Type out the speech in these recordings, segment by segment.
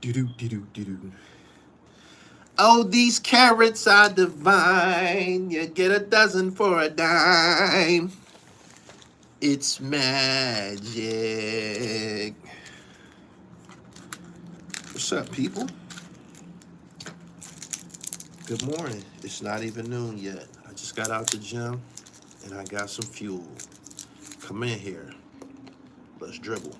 Do-do-do-do-do-do. Oh, these carrots are divine. You get a dozen for a dime. It's magic. What's up, people? Good morning. It's not even noon yet. I just got out the gym and I got some fuel. Come in here. Let's dribble.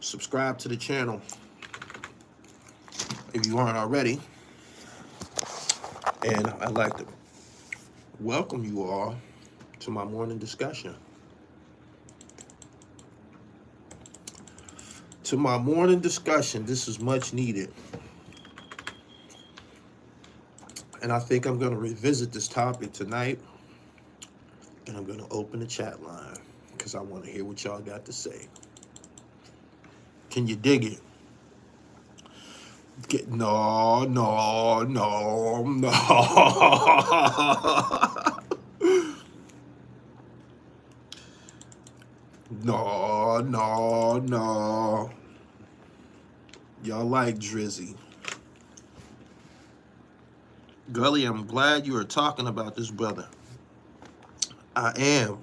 Subscribe to the channel if you aren't already. And I'd like to welcome you all to my morning discussion. To my morning discussion, this is much needed. And I think I'm going to revisit this topic tonight. And I'm going to open the chat line because I want to hear what y'all got to say. Can you dig it? No. No. Y'all like Drizzy. Gully, I'm glad you are talking about this brother. I am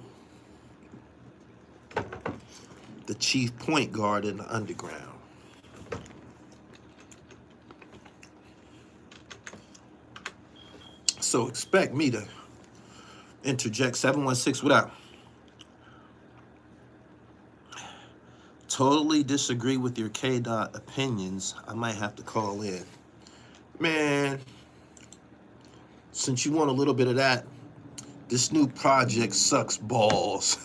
the chief point guard in the underground. So expect me to interject. 716, what up? Totally disagree with your K-Dot opinions. I might have to call in. Man, since you want a little bit of that, this new project sucks balls.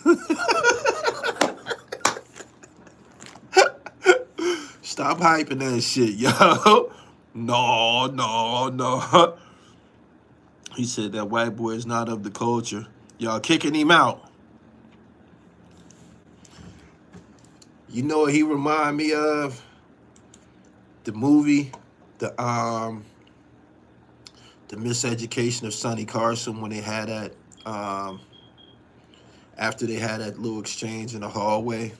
Stop hyping that shit, yo. No. He said that white boy is not of the culture. Y'all kicking him out. You know what he remind me of? The movie, the Miseducation of Sonny Carson, when they had that after they had that little exchange in the hallway.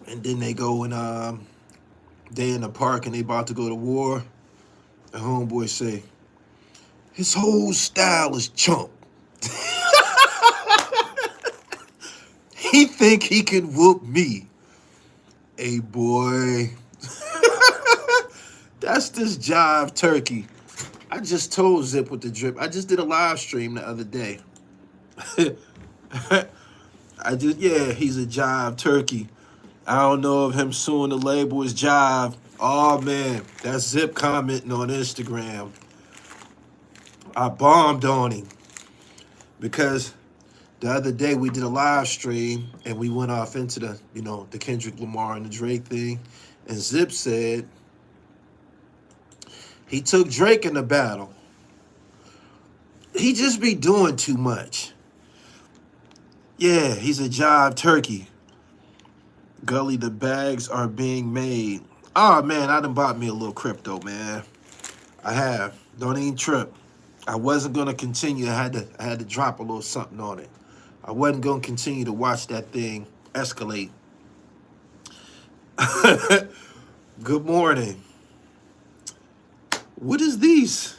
And then they go and they in the park and they about to go to war. And homeboy say, his whole style is chump. He think he can whoop me. Hey, boy. That's this jive turkey. I just told Zip with the drip. I just did a live stream the other day. He's a jive turkey. I don't know if him suing the label is jive. Oh, man. That's Zip commenting on Instagram. I bombed on him. Because the other day we did a live stream and we went off into the Kendrick Lamar and the Drake thing. And Zip said he took Drake in the battle. He just be doing too much. Yeah, he's a jive turkey. Gully, the bags are being made. Oh, man, I done bought me a little crypto, man. I have. Don't even trip. I wasn't going to continue. I had to drop a little something on it. I wasn't going to continue to watch that thing escalate. Good morning. What is these?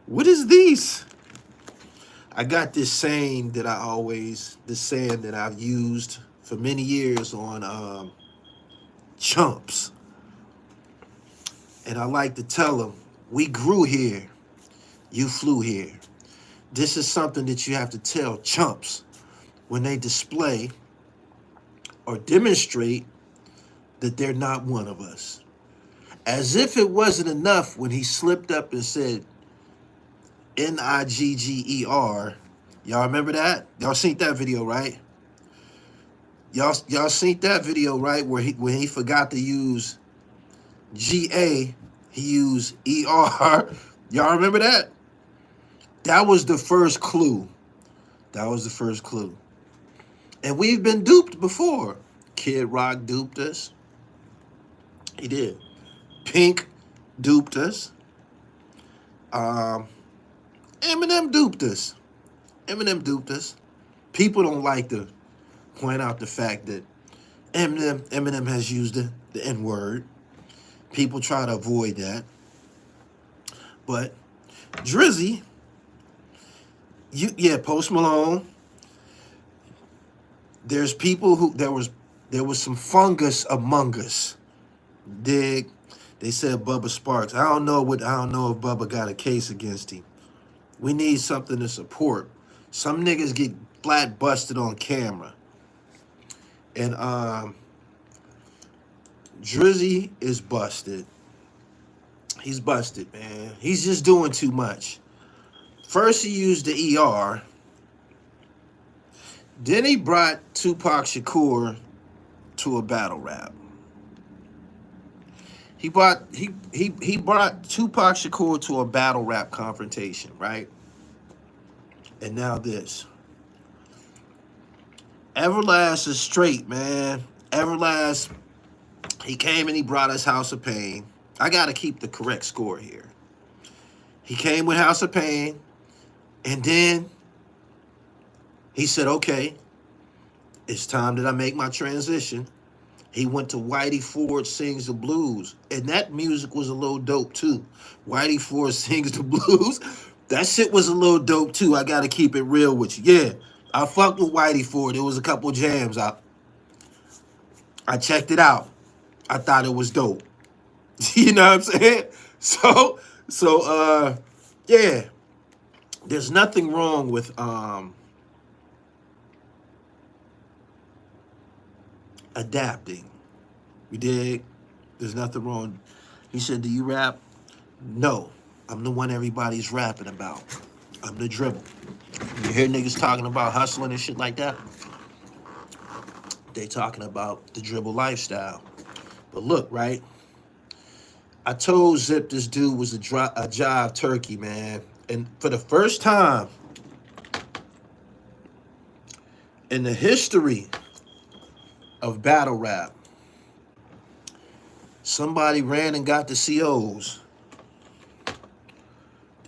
What is these? I got this saying that I've used for many years on chumps. And I like to tell them, we grew here, you flew here. This is something that you have to tell chumps when they display or demonstrate that they're not one of us. As if it wasn't enough when he slipped up and said Nigger. Y'all remember that? Y'all seen that video, right? Y'all seen that video, right? Where when he forgot to use GA, he used ER. Y'all remember that? That was the first clue. And we've been duped before. Kid Rock duped us. He did. Pink duped us. Eminem duped us. People don't like to point out the fact that Eminem has used the N-word. People try to avoid that. But Drizzy, Post Malone. There's people who there was some fungus among us. Dig. They said Bubba Sparks. I don't know if Bubba got a case against him. We need something to support. Some niggas get flat busted on camera. And Drizzy is busted. He's busted, man. He's just doing too much. First he used the ER. Then he brought Tupac Shakur to a battle rap. He brought Tupac Shakur to a battle rap confrontation, right? And now this. Everlast is straight, man. Everlast, he came and he brought us House of Pain. I got to keep the correct score here. He came with House of Pain, and then he said, okay, it's time that I make my transition. He went to Whitey Ford Sings the Blues, and that music was a little dope, too. Whitey Ford Sings the Blues, that shit was a little dope, too. I got to keep it real with you. Yeah, I fucked with Whitey Ford. There was a couple jams. I checked it out. I thought it was dope. You know what I'm saying? So, yeah. There's nothing wrong with adapting. You dig? There's nothing wrong. He said, do you rap? No. I'm the one everybody's rapping about. I'm the dribble. You hear niggas talking about hustling and shit like that? They talking about the dribble lifestyle. But look, right? I told Zip this dude was a jive turkey, man. And for the first time in the history of battle rap, somebody ran and got the COs.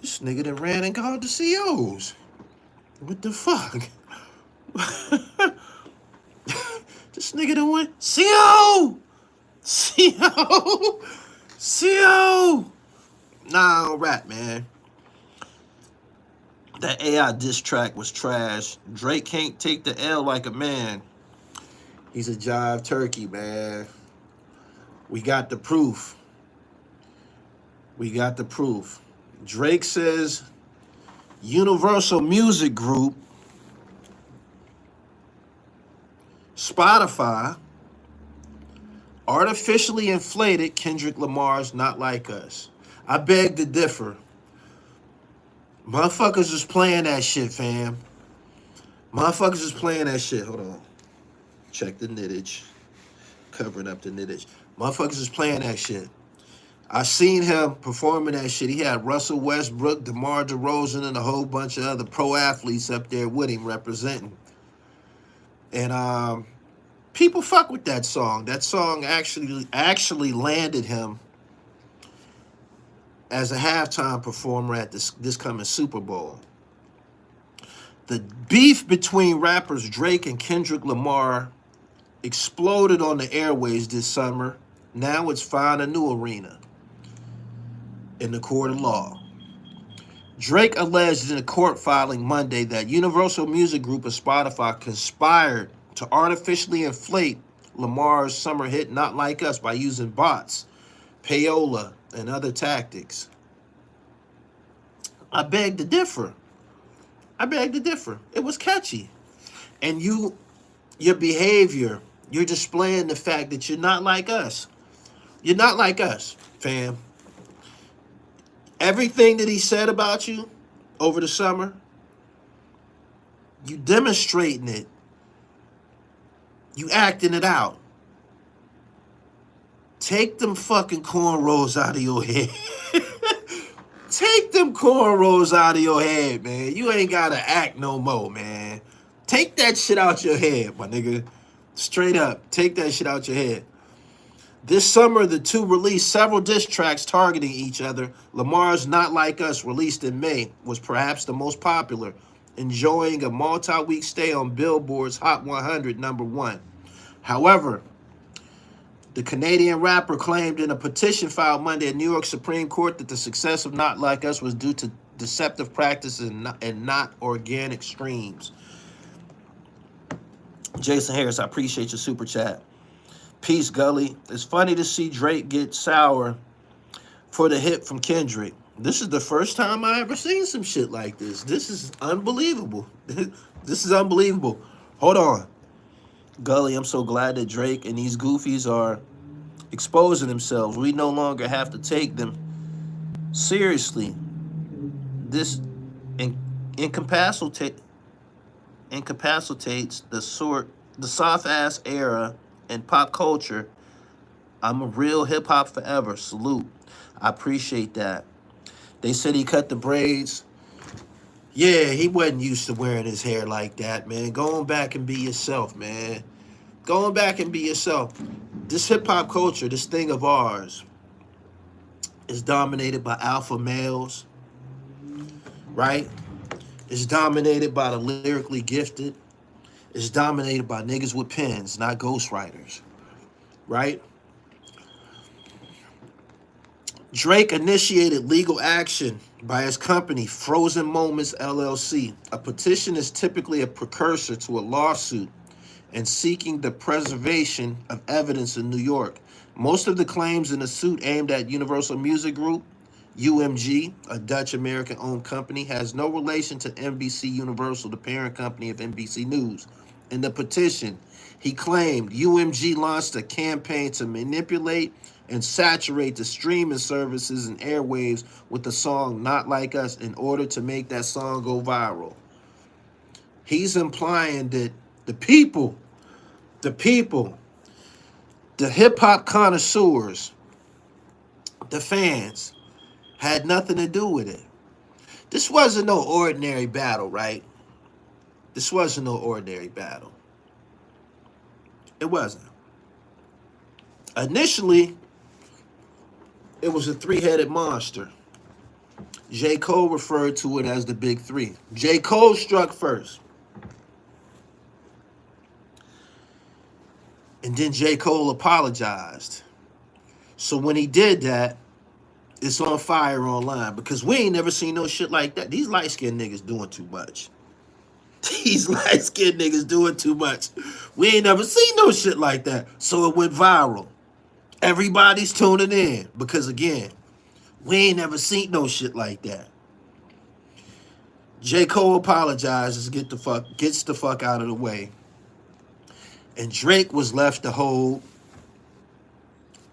This nigga done ran and got the COs. What the fuck? This nigga done went, CO! CO! CO! Nah, I don't rap, man. That AI diss track was trash. Drake can't take the L like a man. He's a jive turkey, man. We got the proof. We got the proof. Drake says Universal Music Group, Spotify, artificially inflated Kendrick Lamar's Not Like Us. I beg to differ. Motherfuckers is playing that shit, fam. Motherfuckers is playing that shit. Hold on. Check the knittage. Covering up the knittage. Motherfuckers is playing that shit. I seen him performing that shit. He had Russell Westbrook, DeMar DeRozan, and a whole bunch of other pro athletes up there with him representing. And people fuck with that song. That song actually landed him as a halftime performer at this coming Super Bowl. The beef between rappers Drake and Kendrick Lamar exploded on the airways this summer. Now it's found a new arena in the court of law. Drake alleged in a court filing Monday that Universal Music Group and Spotify conspired to artificially inflate Lamar's summer hit Not Like Us by using bots, payola, and other tactics. I beg to differ. I beg to differ. It was catchy. And your behavior, you're displaying the fact that you're not like us. You're not like us, fam. Everything that he said about you over the summer, you demonstrating it. You acting it out. Take them fucking cornrows out of your head. Take them cornrows out of your head, man. You ain't gotta act no more, man. Take that shit out your head, my nigga. Straight up, take that shit out your head. This summer, the two released several diss tracks targeting each other. Lamar's Not Like Us, released in May, was perhaps the most popular, enjoying a multi-week stay on Billboard's Hot 100 #1. However, the Canadian rapper claimed in a petition filed Monday at New York Supreme Court that the success of Not Like Us was due to deceptive practices and not organic streams. Jason Harris, I appreciate your super chat. Peace, Gully. It's funny to see Drake get sour for the hit from Kendrick. This is the first time I ever seen some shit like this. This is unbelievable. This is unbelievable. Hold on. Gully, I'm so glad that Drake and these goofies are exposing themselves. We no longer have to take them seriously. This incapacitates the soft ass era in pop culture. I'm a real hip hop forever. Salute. I appreciate that. They said he cut the braids. Yeah, he wasn't used to wearing his hair like that, man. Going back and be yourself, man. Going back and be yourself. This hip-hop culture, this thing of ours, is dominated by alpha males, right? It's dominated by the lyrically gifted. It's dominated by niggas with pens, not ghostwriters, right? Drake initiated legal action by his company, Frozen Moments LLC. A petition is typically a precursor to a lawsuit and seeking the preservation of evidence in New York. Most of the claims in the suit aimed at Universal Music Group, UMG, a Dutch-American-owned company, has no relation to NBC Universal, the parent company of NBC News. In the petition, he claimed UMG launched a campaign to manipulate and saturate the streaming services and airwaves with the song Not Like Us in order to make that song go viral. He's implying that the people, the hip-hop connoisseurs, the fans, had nothing to do with it. This wasn't no ordinary battle, right? This wasn't no ordinary battle. It wasn't. Initially, it was a three-headed monster. J. Cole referred to it as the Big Three. J. Cole struck first. And then J. Cole apologized. So when he did that, it's on fire online because we ain't never seen no shit like that. These light-skinned niggas doing too much. These light-skinned niggas doing too much. We ain't never seen no shit like that. So it went viral. Everybody's tuning in because, again, we ain't never seen no shit like that. J. Cole apologizes, gets the fuck out of the way. And Drake was left to hold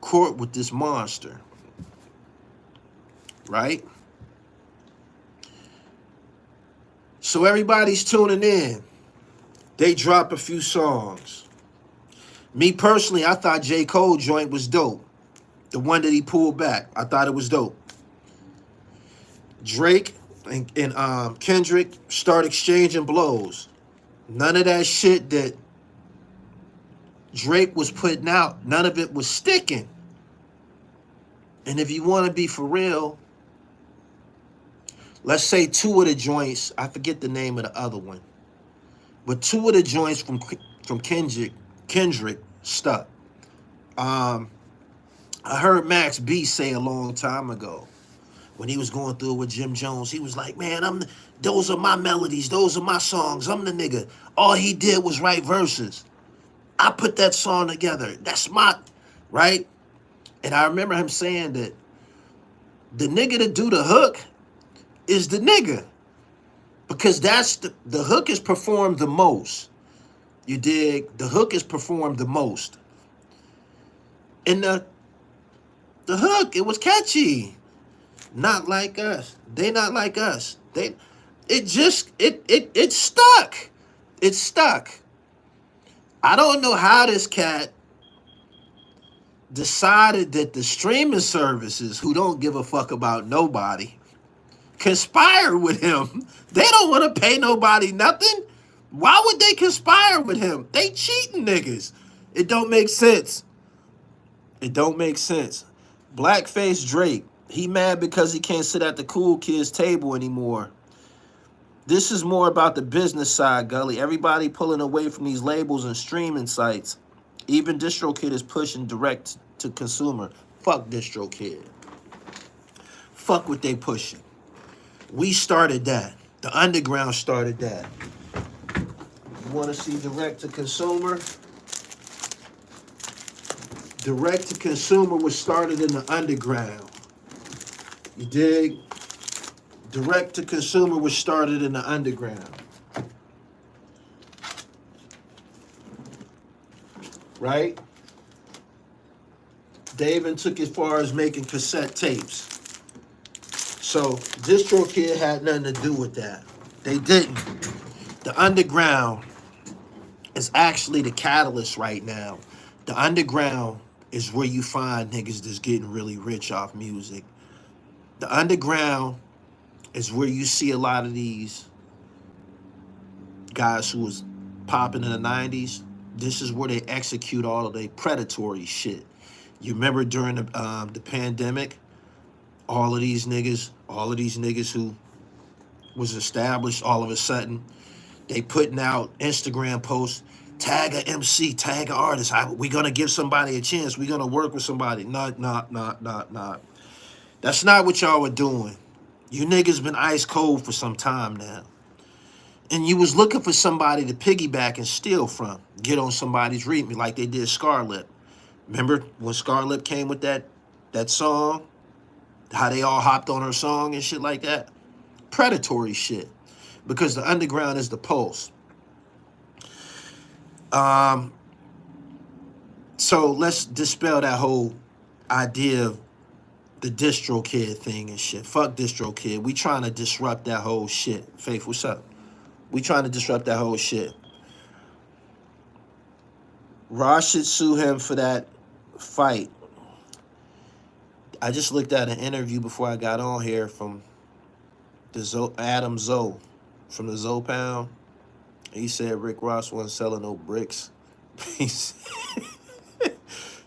court with this monster. Right? So everybody's tuning in. They drop a few songs. Me personally, I thought J. Cole joint was dope. The one that he pulled back. I thought it was dope. Drake and Kendrick start exchanging blows. None of that shit that Drake was putting out, none of it was sticking. And if you want to be for real, let's say two of the joints, I forget the name of the other one, but two of the joints from Kendrick stuck. I heard Max B say a long time ago when he was going through it with Jim Jones, he was like, man, those are my melodies, those are my songs, I'm the nigga. All he did was write verses. I put that song together. That's my, right? And I remember him saying that the nigga that do the hook is the nigga. Because that's the hook is performed the most. You dig? The hook is performed the most. And the hook, it was catchy. Not like us. They not like us. It stuck. It stuck. I don't know how this cat decided that the streaming services, who don't give a fuck about nobody, conspire with him. They don't want to pay nobody nothing. Why would they conspire with him? They cheating niggas. It don't make sense. It don't make sense. Blackface Drake, he mad because he can't sit at the cool kids table anymore. This is more about the business side, Gully. Everybody pulling away from these labels and streaming sites. Even DistroKid is pushing direct to consumer. Fuck DistroKid. Fuck what they pushing. We started that. The underground started that. You want to see direct to consumer? Direct to consumer was started in the underground. You dig? Direct to consumer was started in the underground. Right? They even took as far as making cassette tapes. So DistroKid had nothing to do with that. They didn't. The underground is actually the catalyst right now. The underground is where you find niggas that's getting really rich off music. The underground is where you see a lot of these guys who was popping in the 90s. This is where they execute all of their predatory shit. You remember during the pandemic, all of these niggas who was established, all of a sudden, they putting out Instagram posts, tag a MC, tag an artist. We gonna give somebody a chance. We gonna work with somebody. Not. That's not what y'all were doing. You niggas been ice cold for some time now. And you was looking for somebody to piggyback and steal from. Get on somebody's remix like they did Scarlett. Remember when Scarlett came with that song? How they all hopped on her song and shit like that? Predatory shit. Because the underground is the pulse. So let's dispel that whole idea of the DistroKid thing and shit. Fuck DistroKid. We trying to disrupt that whole shit. Faith, what's up? We trying to disrupt that whole shit. Ross should sue him for that fight. I just looked at an interview before I got on here from the Adam Zoe from the Zoe Pound. He said Rick Ross wasn't selling no bricks. He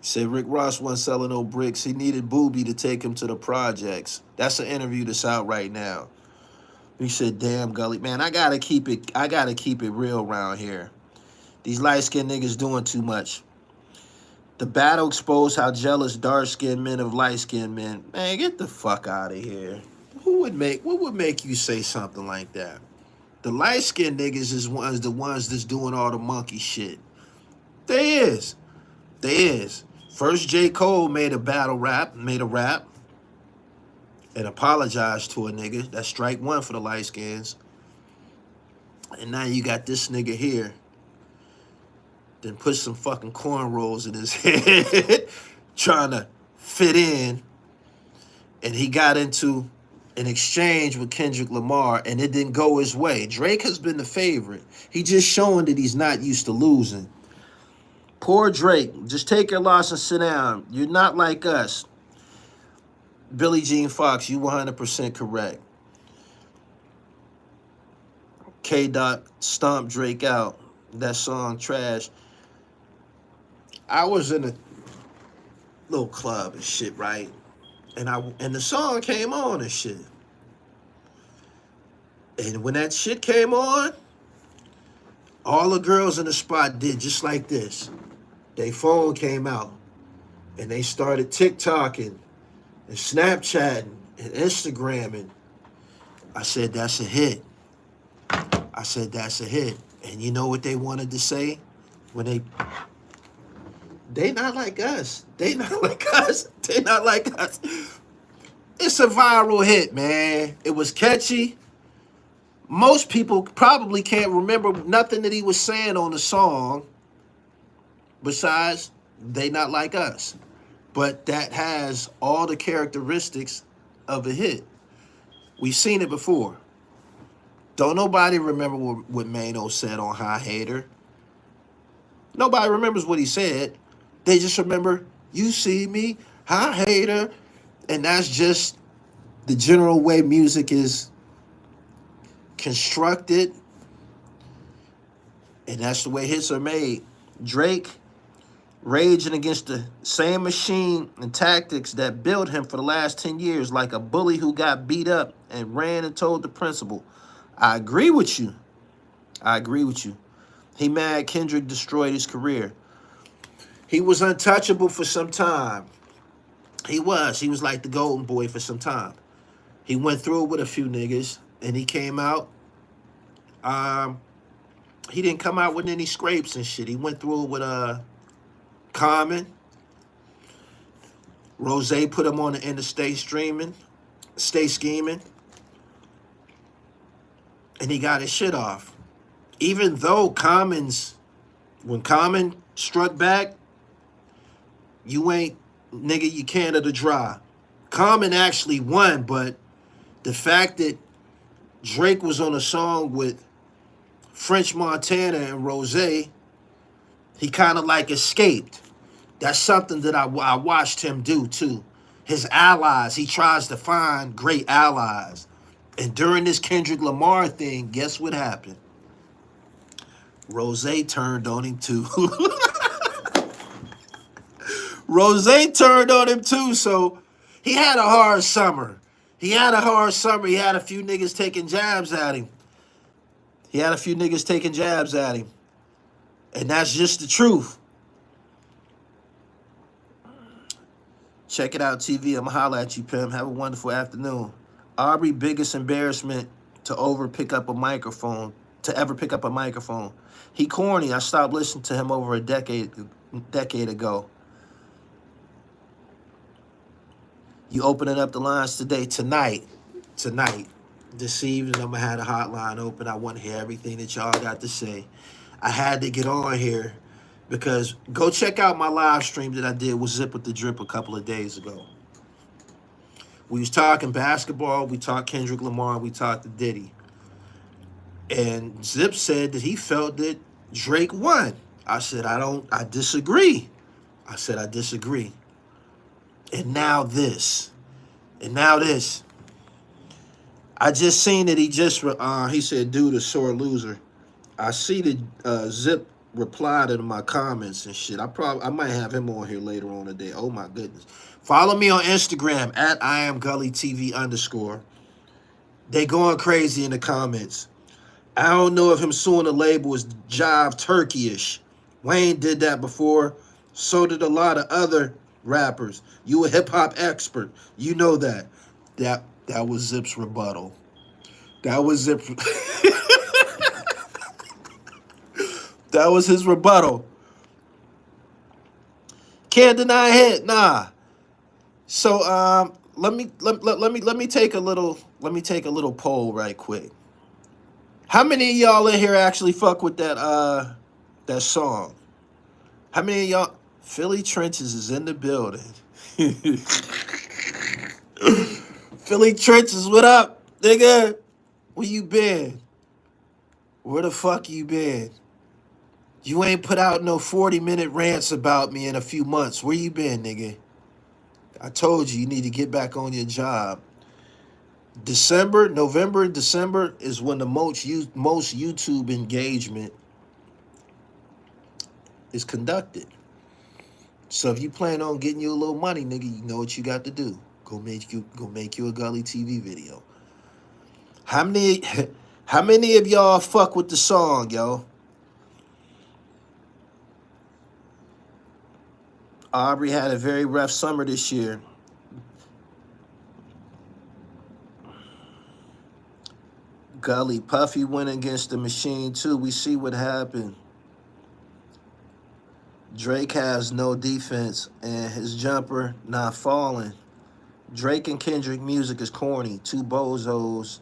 said Rick Ross wasn't selling no bricks. He needed Booby to take him to the projects. That's an interview that's out right now. He said, damn, Gully. Man, I gotta keep it real around here. These light-skinned niggas doing too much. The battle exposed how jealous dark-skinned men of light-skinned men. Man, get the fuck out of here. What would make you say something like that? The light-skinned niggas is the ones that's doing all the monkey shit. They is. First, J. Cole made a rap, and apologized to a nigga. That's strike one for the light skins. And now you got this nigga here. Then put some fucking cornrows in his head, trying to fit in. And he got into an exchange with Kendrick Lamar, and it didn't go his way. Drake has been the favorite. He just showing that he's not used to losing. Poor Drake. Just take your loss and sit down. You're not like us. Billie Jean Fox, you 100% correct. K-Dot stomped Drake out. That song trash. I was in a little club and shit, right? And the song came on and shit. And when that shit came on, all the girls in the spot did just like this. Their phone came out and they started TikToking and Snapchatting and Instagramming. I said, that's a hit. And you know what they wanted to say? When they not like us. They not like us. It's a viral hit, man. It was catchy. Most people probably can't remember nothing that he was saying on the song besides they not like us. But that has all the characteristics of a hit. We've seen it before. Don't nobody remember what Mano said on High Hater. Nobody remembers what he said. They just remember, you see me, High Hater. And that's just the general way music is constructed. And that's the way hits are made. Drake raging against the same machine and tactics that built him for the last 10 years, like a bully who got beat up and ran and told the principal. I agree with you. I agree with you. He mad Kendrick destroyed his career. He was untouchable for some time. He was. He was like the golden boy for some time. He went through it with a few niggas, and he came out. Um, he didn't come out with any scrapes and shit. He went through it with Common. Rose put him on the interstate streaming, stay scheming, and he got his shit off. Even though when Common struck back, you ain't, nigga, you Canada dry. Common actually won, but the fact that Drake was on a song with French Montana and Rose, he kind of like escaped. That's something that I watched him do too. His allies, he tries to find great allies. And during this Kendrick Lamar thing, guess what happened? Rose turned on him too. Rose turned on him too, so he had a hard summer. He had a few niggas taking jabs at him. And that's just the truth. Check it out, TV. I'ma holla at you, Pim. Have a wonderful afternoon. Aubrey, biggest embarrassment to ever pick up a microphone. He corny. I stopped listening to him over a decade ago. You opening up the lines tonight. This evening, I'm gonna have the hotline open. I want to hear everything that y'all got to say. I had to get on here because go check out my live stream that I did with Zip with the Drip a couple of days ago. We was talking basketball, we talked Kendrick Lamar, we talked to Diddy. And Zip said that he felt that Drake won. I said, I disagree. And now this. I just seen that he said, dude, a sore loser. I see that Zip replied to my comments and shit. I might have him on here later on today. Oh my goodness. Follow me on Instagram at IamGullyTV_. They going crazy in the comments. I don't know if him suing the label is jive turkey-ish. Wayne did that before. So did a lot of other rappers. You a hip-hop expert. You know that. That was Zip's rebuttal. That was his rebuttal. Can't deny it. Nah. So let me take a little poll right quick. How many of y'all in here actually fuck with that song? How many of y'all? Philly Trenches is in the building. Philly Trenches, what up, nigga? Where you been? Where the fuck you been? You ain't put out no 40-minute rants about me in a few months. Where you been, nigga? I told you need to get back on your job. November, December is when the most YouTube engagement is conducted. So if you plan on getting you a little money, nigga, you know what you got to do. Go make you a Gully TV video. How many of y'all fuck with the song, yo? Aubrey had a very rough summer this year. Gully, Puffy went against the machine too. We see what happened. Drake has no defense and his jumper not falling. Drake and Kendrick music is corny. Two bozos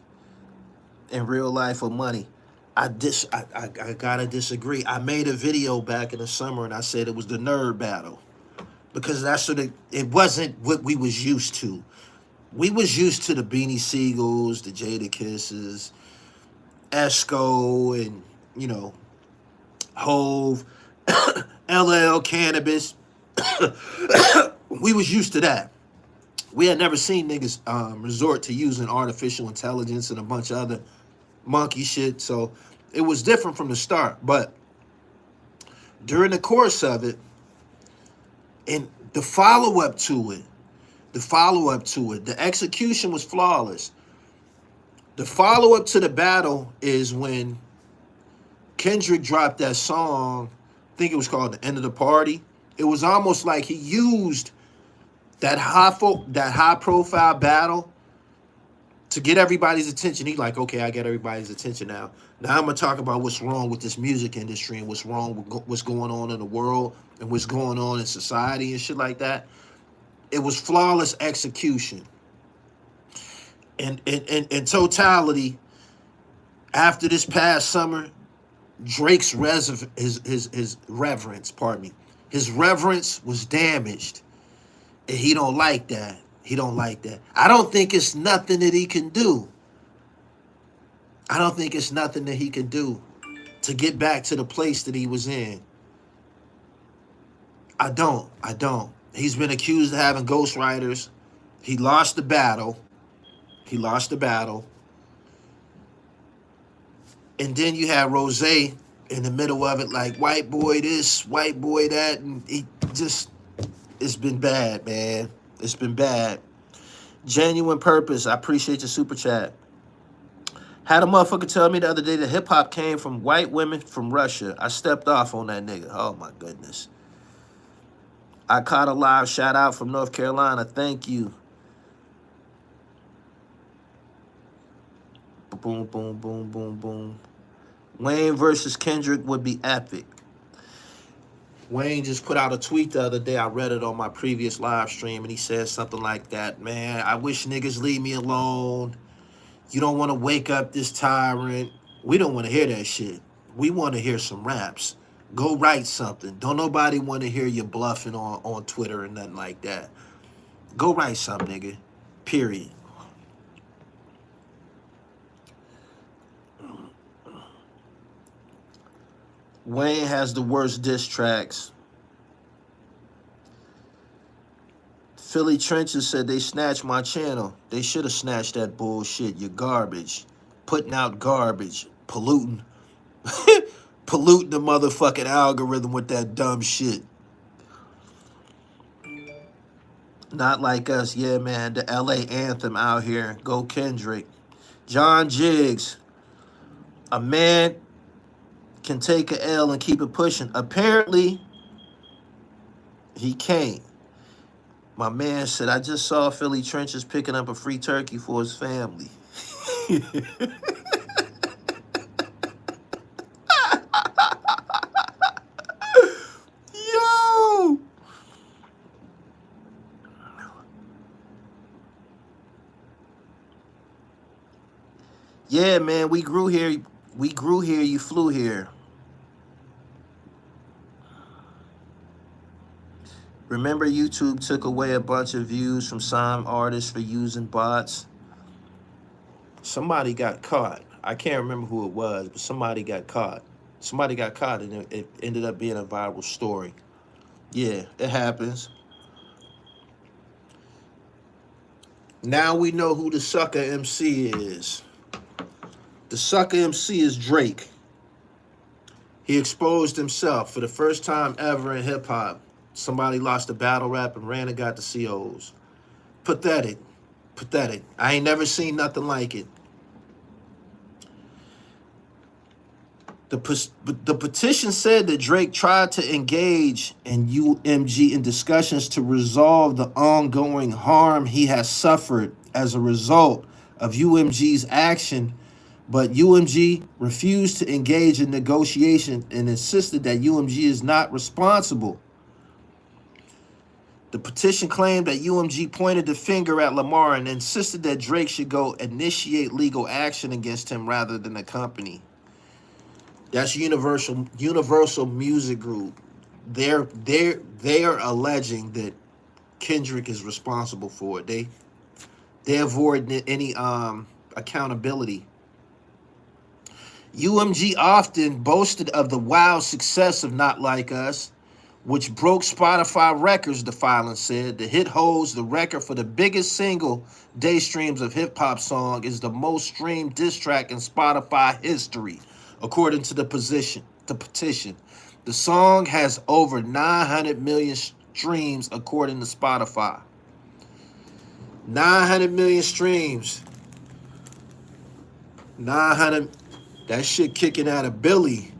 in real life for money. I gotta disagree. I made a video back in the summer and I said it was the nerd battle. Because that's what it wasn't what we was used to. We was used to the Beanie Siegels, the Jada Kisses, Esco, and, Hove, LL Cannabis. We was used to that. We had never seen niggas resort to using artificial intelligence and a bunch of other monkey shit. So it was different from the start. But during the course of it, and the follow-up to it, the execution was flawless. The follow-up to the battle is when Kendrick dropped that song, I think it was called The End of the Party. It was almost like he used that high profile battle to get everybody's attention. He like, okay, I got everybody's attention now. Now I'm gonna talk about what's wrong with this music industry and what's wrong with what's going on in the world and what's going on in society and shit like that. It was flawless execution. And in totality, after this past summer, Drake's his reverence, pardon me, his reverence was damaged, and he don't like that. He don't like that. I don't think it's nothing that he can do. I don't think it's nothing that he can do to get back to the place that he was in. I don't. He's been accused of having ghostwriters. He lost the battle. And then you have Rose in the middle of it, like white boy this, white boy that, and it's been bad, man. It's been bad. Genuine Purpose, I appreciate your super chat. Had a motherfucker tell me the other day that hip hop came from white women from Russia. I stepped off on that nigga. Oh my goodness. I caught a live shout out from North Carolina. Thank you. Boom, boom, boom, boom, boom. Wayne versus Kendrick would be epic. Wayne just put out a tweet the other day. I read it on my previous live stream, and he said something like that. Man, I wish niggas leave me alone. You don't want to wake up this tyrant. We don't want to hear that shit. We want to hear some raps. Go write something. Don't nobody want to hear you bluffing on Twitter and nothing like that. Go write something, nigga. Period. Wayne has the worst diss tracks. Philly Trenches said they snatched my channel. They should have snatched that bullshit. You're garbage. Putting out garbage. Polluting. Polluting the motherfucking algorithm with that dumb shit. Not like us. Yeah, man. The LA anthem out here. Go Kendrick. John Jiggs. A man can take a L and keep it pushing. Apparently, he can't. My man said, I just saw Philly Trenches picking up a free turkey for his family. Yo! Yeah, man, we grew here. We grew here, you flew here. Remember YouTube took away a bunch of views from some artists for using bots? Somebody got caught. I can't remember who it was, but somebody got caught. Somebody got caught, and it ended up being a viral story. Yeah, it happens. Now we know who the sucker MC is. The sucker MC is Drake. He exposed himself for the first time ever in hip-hop. Somebody lost a battle rap and ran and got the COs. Pathetic. Pathetic. I ain't never seen nothing like it. The petition said that Drake tried to engage in UMG in discussions to resolve the ongoing harm he has suffered as a result of UMG's action, but UMG refused to engage in negotiation and insisted that UMG is not responsible. The petition claimed that UMG pointed the finger at Lamar and insisted that Drake should go initiate legal action against him rather than the company. That's Universal Music Group. They are alleging that Kendrick is responsible for it. They avoid any accountability. UMG often boasted of the wild success of Not Like Us, which broke Spotify records, the filing said. The hit holds the record for the biggest single day streams of hip-hop song, is the most streamed diss track in Spotify history, according to the petition. The song has over 900 million streams, according to Spotify. 900 million streams. 900. That shit kicking out of Billy.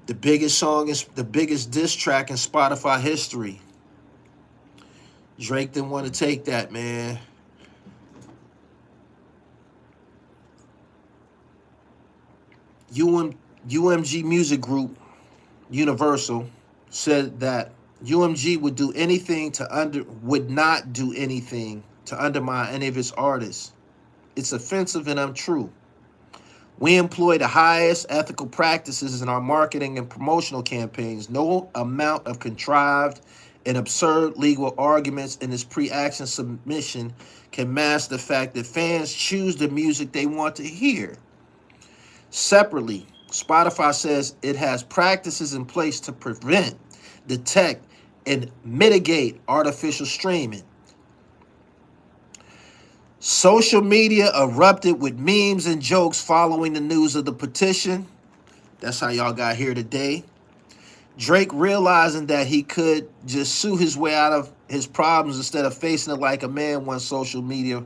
The biggest song is the biggest diss track in Spotify history. Drake didn't want to take that, man. UMG Music Group, Universal, said that UMG would not do anything to undermine any of its artists. It's offensive and untrue. We employ the highest ethical practices in our marketing and promotional campaigns. No amount of contrived and absurd legal arguments in this pre-action submission can mask the fact that fans choose the music they want to hear. Separately, Spotify says it has practices in place to prevent, detect, and mitigate artificial streaming. Social media erupted with memes and jokes following the news of the petition. That's how y'all got here today. Drake, realizing that he could just sue his way out of his problems instead of facing it like a man, one social media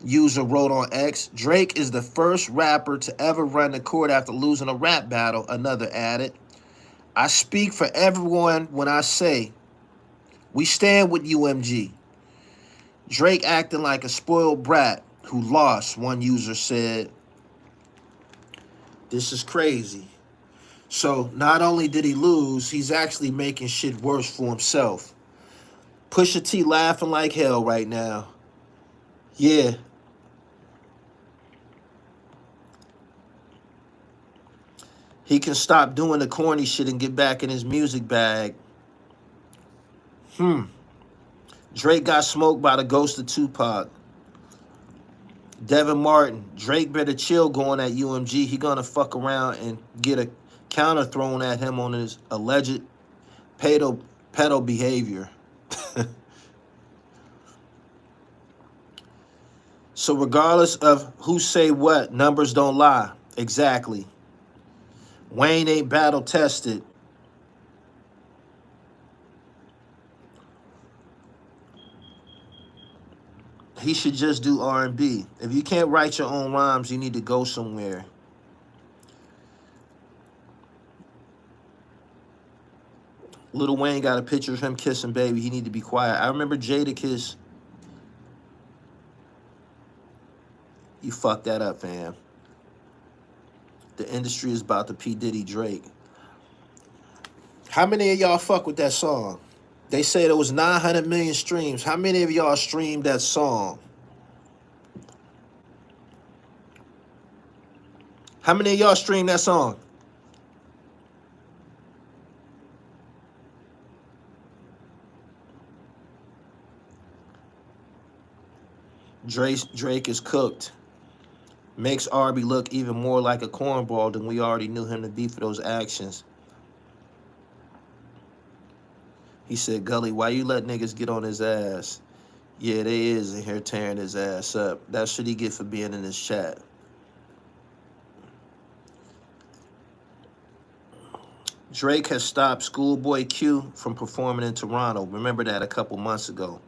user wrote on X. Drake is the first rapper to ever run to court after losing a rap battle, another added. I speak for everyone when I say we stand with UMG. Drake acting like a spoiled brat who lost, one user said. This is crazy. So not only did he lose, he's actually making shit worse for himself. Pusha T laughing like hell right now. Yeah. He can stop doing the corny shit and get back in his music bag. Drake got smoked by the ghost of Tupac. Devin Martin, Drake better chill going at UMG. He gonna fuck around and get a counter thrown at him on his alleged pedo behavior. So regardless of who say what, numbers don't lie. Exactly. Wayne ain't battle tested. He should just do R&B. If you can't write your own rhymes, you need to go somewhere. Lil Wayne got a picture of him kissing baby. He need to be quiet. I remember Jadakiss. You fucked that up, fam. The industry is about to P. Diddy Drake. How many of y'all fuck with that song? They said it was 900 million streams. How many of y'all streamed that song? How many of y'all streamed that song? Drake is cooked. Makes Arby look even more like a cornball than we already knew him to be for those actions. He said, Gully, why you let niggas get on his ass? Yeah, they is in here tearing his ass up. That's what he get for being in this chat. Drake has stopped Schoolboy Q from performing in Toronto. Remember that a couple months ago.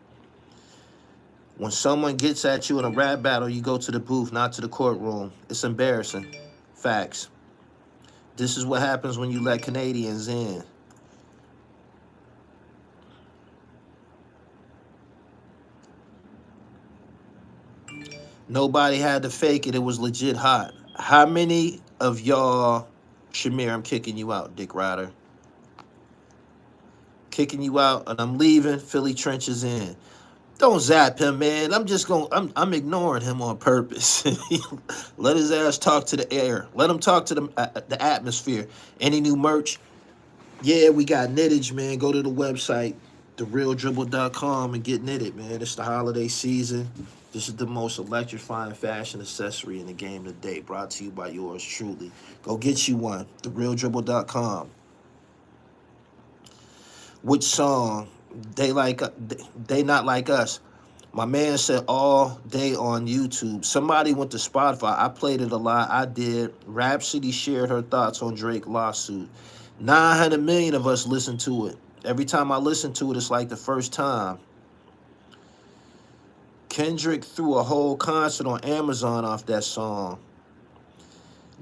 When someone gets at you in a rap battle, you go to the booth, not to the courtroom. It's embarrassing. Facts. This is what happens when you let Canadians in. Nobody had to fake it. It was legit hot. How many of y'all, Shamir, I'm kicking you out, Dick Rider. Kicking you out, and I'm leaving. Philly Trench is in. Don't zap him, man. I'm ignoring him on purpose. Let his ass talk to the air. Let him talk to the atmosphere. Any new merch? Yeah, we got knittage, man. Go to the website, therealdribble.com, and get knitted, man. It's the holiday season. This is the most electrifying fashion accessory in the game today, brought to you by yours truly. Go get you one, therealdribble.com. Which song? They not like us. My man said all day on YouTube. Somebody went to Spotify. I played it a lot. I did. Rhapsody shared her thoughts on Drake lawsuit. 900 million of us listened to it. Every time I listen to it, it's like the first time. Kendrick threw a whole concert on Amazon off that song.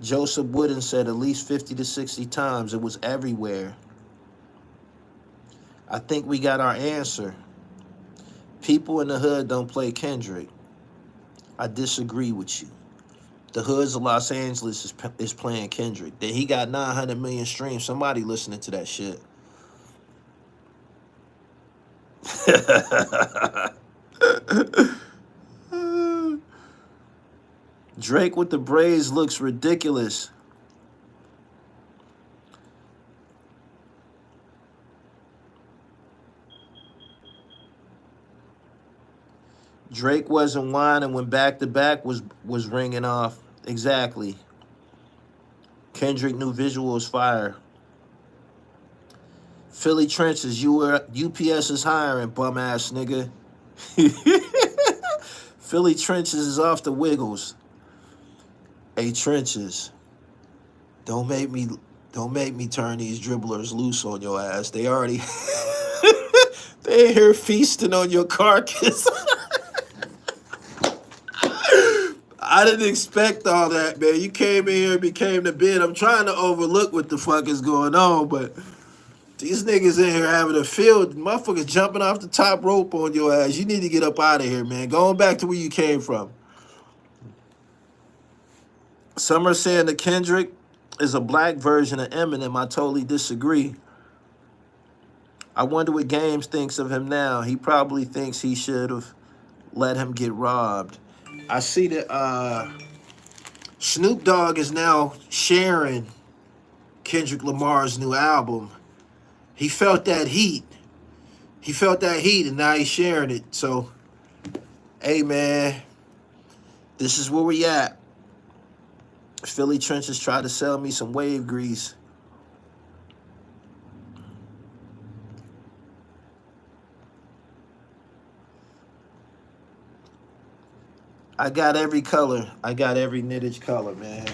Joseph Wooden said at least 50 to 60 times. It was everywhere. I think we got our answer. People in the hood don't play Kendrick. I disagree with you. The hoods of Los Angeles is playing Kendrick. Then he got 900 million streams. Somebody listening to that shit. Drake with the braids looks ridiculous. Drake wasn't whining when back to back was ringing off. Exactly. Kendrick new visual is fire. Philly Trenches, UPS is hiring, bum ass nigga. Philly Trenches is off the wiggles. Hey Trenches, don't make me turn these dribblers loose on your ass. They already they here feasting on your carcass. I didn't expect all that, man. You came in here and became the bid. I'm trying to overlook what the fuck is going on, but these niggas in here having a field. Motherfuckers jumping off the top rope on your ass. You need to get up out of here, man. Going back to where you came from. Some are saying that Kendrick is a black version of Eminem. I totally disagree. I wonder what Games thinks of him now. He probably thinks he should have let him get robbed. I see that Snoop Dogg is now sharing Kendrick Lamar's new album. He felt that heat. He felt that heat, and now he's sharing it. So, hey, man, this is where we at. Philly Trenches tried to sell me some wave grease. I got every color. I got every knitted color, man.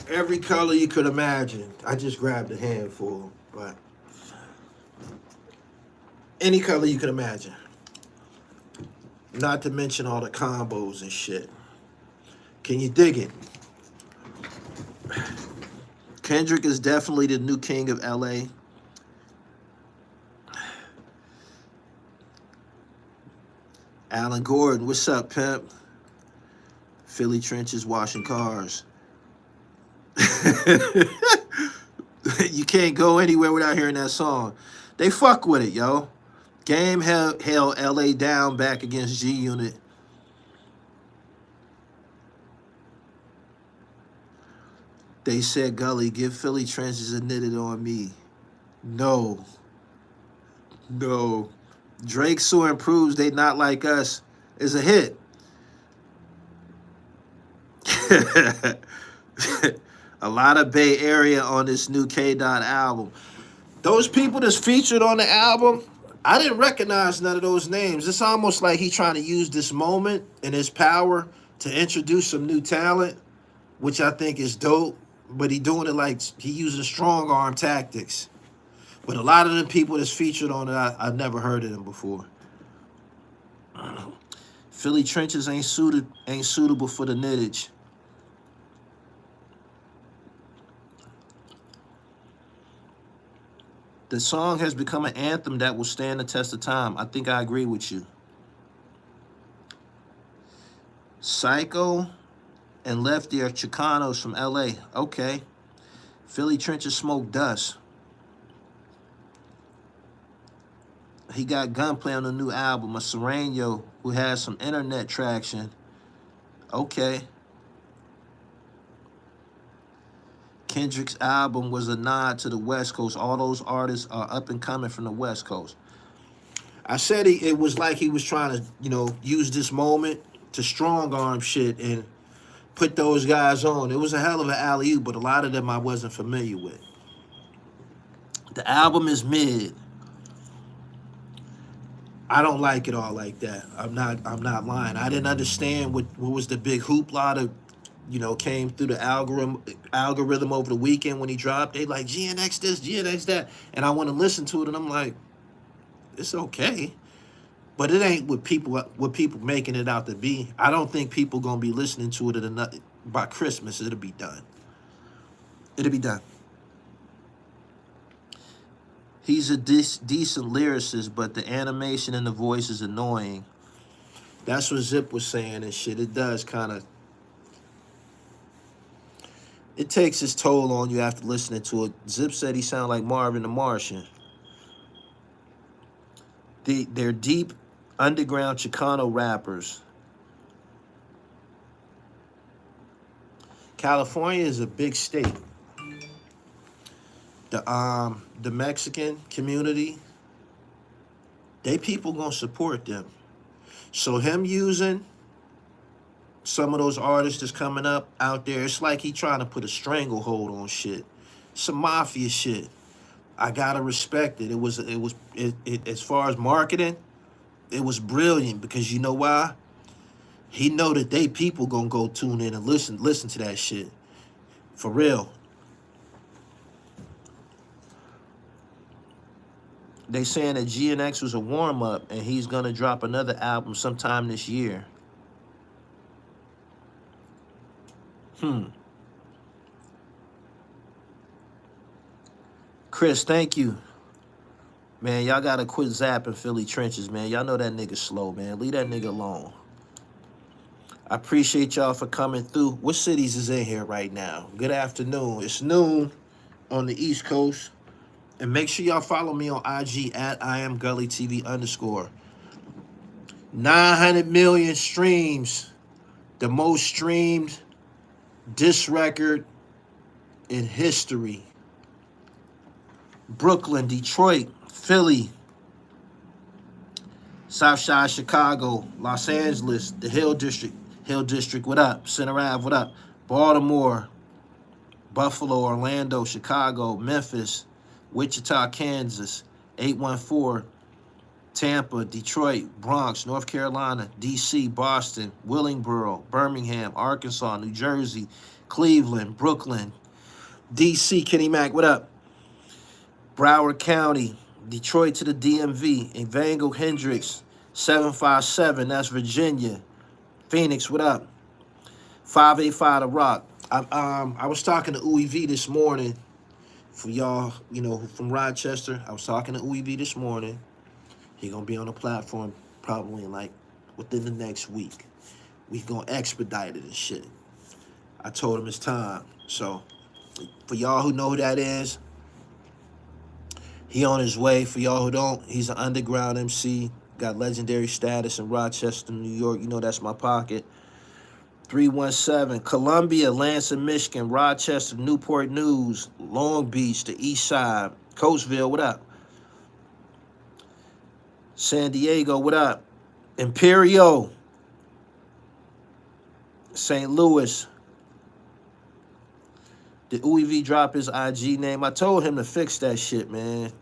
Every color you could imagine. I just grabbed a handful, but any color you could imagine. Not to mention all the combos and shit. Can you dig it? Kendrick is definitely the new king of LA. Alan Gordon, what's up, pimp? Philly Trenches washing cars. You can't go anywhere without hearing that song. They fuck with it, yo. Game held LA down back against G-Unit. They said, Gully, give Philly Trenches a knitted on me. No. No. Drake Soaring proves they not like us is a hit. A lot of Bay Area on this new K-Dot album. Those people that's featured on the album, I didn't recognize none of those names. It's almost like he trying to use this moment and his power to introduce some new talent, which I think is dope. But he doing it like he using strong arm tactics. But a lot of the people that's featured on it, I've never heard of them before. Philly Trenches ain't suitable for the knittage. The song has become an anthem that will stand the test of time. I think I agree with you. Psycho and Lefty are Chicanos from LA. Okay. Philly Trenches smoke dust. He got Gunplay on the new album, a Sereno who has some internet traction. Okay. Kendrick's album was a nod to the West Coast. All those artists are up and coming from the West Coast. I said it was like he was trying to, use this moment to strong arm shit and put those guys on. It was a hell of an alley-oop, but a lot of them I wasn't familiar with. The album is mid. I don't like it all like that. I'm not lying. I didn't understand what was the big hoopla to you know, came through the algorithm over the weekend when he dropped. They like GNX this, GNX that, and I want to listen to it, and I'm like, it's okay, but it ain't what people making it out to be. I don't think people gonna be listening to it by Christmas. It'll be done. It'll be done. He's a decent lyricist, but the animation and the voice is annoying. That's what Zip was saying and shit. It does kind of, it takes its toll on you after listening to it. Zip said he sounded like Marvin the Martian. They're deep underground Chicano rappers. California is a big state. The Mexican community, they people gonna support them. So him using some of those artists that's coming up out there, it's like he trying to put a stranglehold on shit. Some mafia shit. I gotta respect it. It as far as marketing, it was brilliant because you know why? He know that they people gonna go tune in and listen to that shit. For real. They saying that GNX was a warm-up and he's gonna drop another album sometime this year. Chris, thank you. Man, y'all gotta quit zapping Philly trenches, man. Y'all know that nigga slow, man. Leave that nigga alone. I appreciate y'all for coming through. What cities is in here right now? Good afternoon. It's noon on the East Coast. And make sure y'all follow me on IG at IamGullyTV_. 900 million streams. The most streamed diss record in history. Brooklyn, Detroit, Philly, Southside Chicago, Los Angeles, the Hill District, what up? Center Ave, what up? Baltimore, Buffalo, Orlando, Chicago, Memphis, Wichita, Kansas, 814, Tampa, Detroit, Bronx, North Carolina, D.C., Boston, Willingboro, Birmingham, Arkansas, New Jersey, Cleveland, Brooklyn, D.C., Kenny Mac, what up? Broward County, Detroit to the DMV, Evangle Hendricks, 757, that's Virginia. Phoenix, what up? 585 The Rock. I was talking to UEV this morning. For y'all, you know, from Rochester, I was talking to UEV this morning. He gonna be on the platform probably like within the next week. We gonna expedite it and shit. I told him it's time. So for y'all who know who that is, he on his way. For y'all who don't, he's an underground MC. Got legendary status in Rochester, New York. You know that's my pocket. 317, Columbia, Lansing, Michigan, Rochester, Newport News, Long Beach, the East Side, Coatesville, what up? San Diego, what up? Imperial, St. Louis. Did UEV drop his IG name? I told him to fix that shit, man.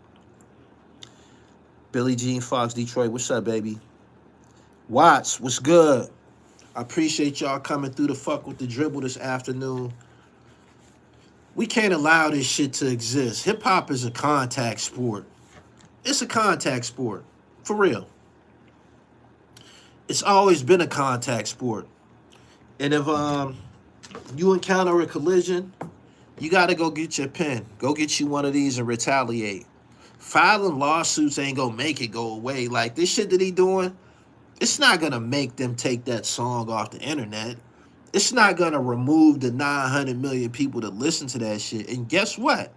Billie Jean Fox, Detroit, what's up, baby? Watts, what's good? I appreciate y'all coming through to fuck with the dribble this afternoon. We can't allow this shit to exist. Hip-hop is a contact sport. It's a contact sport. For real. It's always been a contact sport. And if you encounter a collision, you got to go get your pen. Go get you one of these and retaliate. Filing lawsuits ain't going to make it go away. Like, this shit that he doing, it's not going to make them take that song off the internet. It's not going to remove the 900 million people that listen to that shit. And guess what?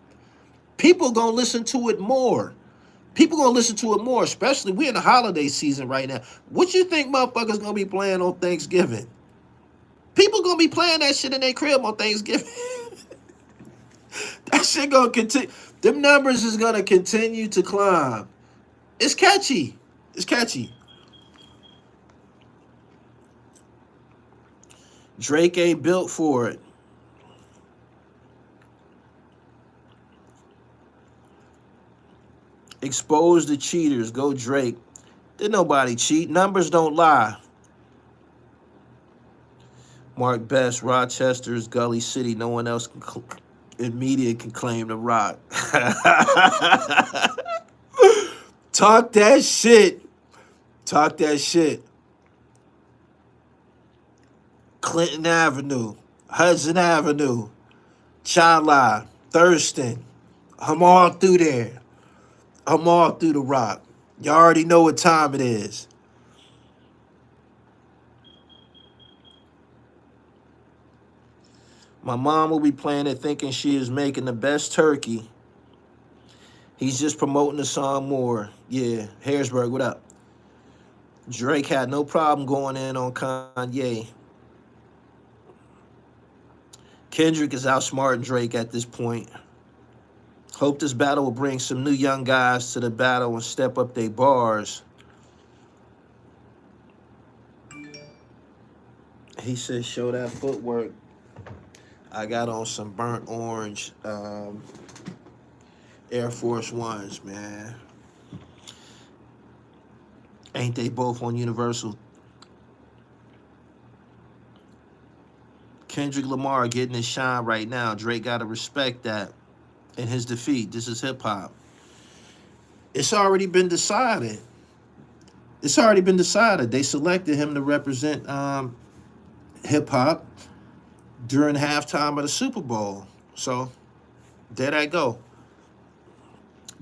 People going to listen to it more. People going to listen to it more, especially we're in the holiday season right now. What you think motherfuckers going to be playing on Thanksgiving? People going to be playing that shit in their crib on Thanksgiving. That shit going to continue. Them numbers is going to continue to climb. It's catchy. It's catchy. Drake ain't built for it. Expose the cheaters. Go Drake. Did nobody cheat. Numbers don't lie. Mark Best, Rochester's Gully City. No one else in media can claim the rock. Talk that shit. Talk that shit. Clinton Avenue, Hudson Avenue, Chala, Thurston. I'm all through there. I'm all through the rock. You already know what time it is. My mom will be playing it thinking she is making the best turkey. He's just promoting the song more. Yeah, Harrisburg, what up? Drake had no problem going in on Kanye. Kendrick is outsmarting Drake at this point. Hope this battle will bring some new young guys to the battle and step up their bars. He said, show that footwork. I got on some burnt orange Air Force Ones, man. Ain't they both on Universal? Kendrick Lamar getting his shine right now. Drake got to respect that. In his defeat, this is hip-hop. It's already been decided. It's already been decided. They selected him to represent hip-hop during halftime of the Super Bowl. So, there I go.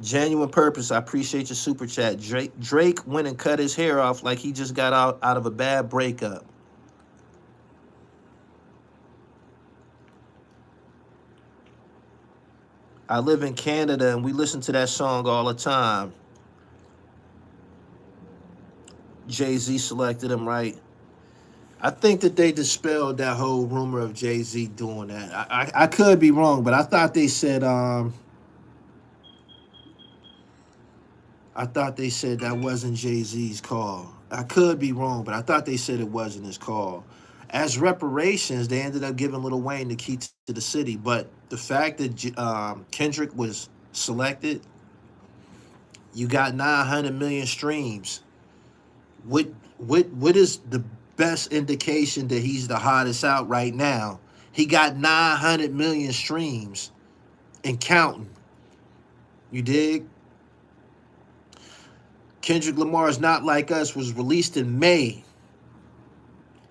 Genuine Purpose, I appreciate your super chat. Drake went and cut his hair off like he just got out of a bad breakup. I live in Canada and we listen to that song all the time. Jay-Z selected him, right? I think that they dispelled that whole rumor of Jay-Z doing that. I could be wrong, but I thought they said that wasn't Jay-Z's call. I could be wrong, but I thought they said it wasn't his call. As reparations, they ended up giving Lil Wayne the key to the city. But the fact that Kendrick was selected, you got 900 million streams. What is the best indication that he's the hottest out right now? He got 900 million streams and counting. You dig? Kendrick Lamar's Not Like Us was released in May.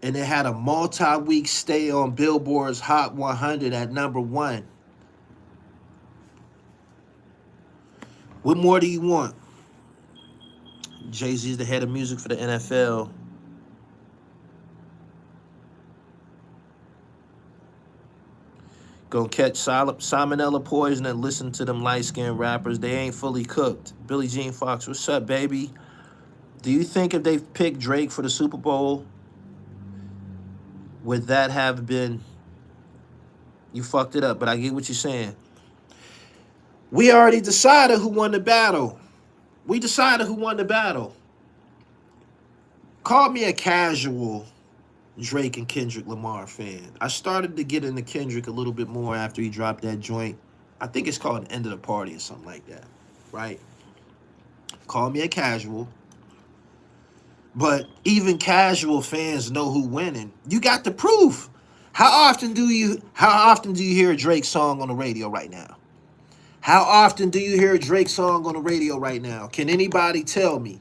And it had a multi-week stay on Billboard's Hot 100 at #1. What more do you want? Jay-Z's the head of music for the NFL. Gonna catch salmonella poison and listen to them light-skinned rappers. They ain't fully cooked. Billie Jean Fox, what's up, baby? Do you think if they picked Drake for the Super Bowl, would that have been... You fucked it up, but I get what you're saying. We already decided who won the battle. We decided who won the battle. Call me a casual Drake and Kendrick Lamar fan. I started to get into Kendrick a little bit more after he dropped that joint. I think it's called End of the Party or something like that, right? Call me a casual. But even casual fans know who winning. You got the proof. How often do you hear a Drake song on the radio right now? How often do you hear a Drake song on the radio right now? Can anybody tell me?